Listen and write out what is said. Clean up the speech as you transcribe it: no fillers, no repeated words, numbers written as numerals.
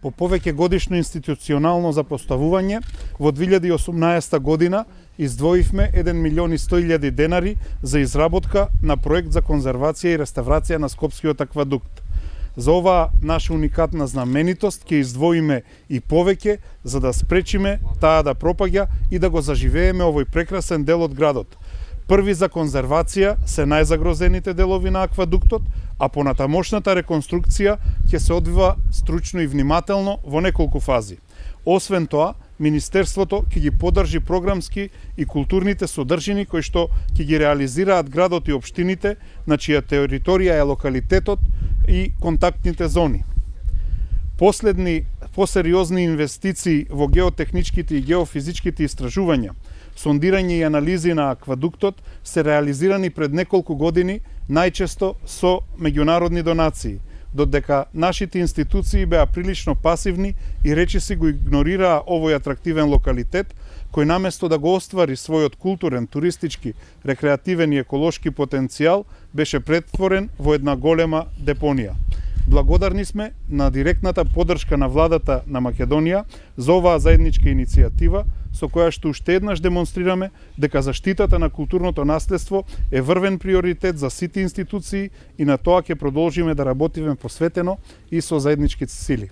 По повеќе годишно институционално запоставување, во 2018 година издвоивме 1.100.000 денари за изработка на проект за конзервација и реставрација на Скопскиот аквадукт. За оваа наша уникатна знаменитост ќе издвоиме и повеќе за да спречиме таа да пропаѓа и да го заживееме овој прекрасен дел од градот. Први за конзервација се најзагрозените делови на аквадуктот, а понатамошната реконструкција ќе се одвива стручно и внимателно во неколку фази. Освен тоа, Министерството ќе ги поддржи програмски и културните содржини кои што ќе ги реализираат градот и општините на чија територија е локалитетот и контактните зони. Последни посериозни инвестиции во геотехничките и геофизичките истражувања, сондирање и анализи на аквадуктот се реализирани пред неколку години, најчесто со меѓународни донации, додека нашите институции беа прилично пасивни и речиси го игнорираа овој атрактивен локалитет, кој наместо да го оствари својот културен, туристички, рекреативен и еколошки потенцијал, беше претворен во една голема депонија. Благодарни сме на директната поддршка на владата на Македонија за оваа заедничка иницијатива, со која што уште еднаш демонстрираме дека заштитата на културното наследство е врвен приоритет за сите институции и на тоа ќе продолжиме да работиме посветено и со заеднички сили.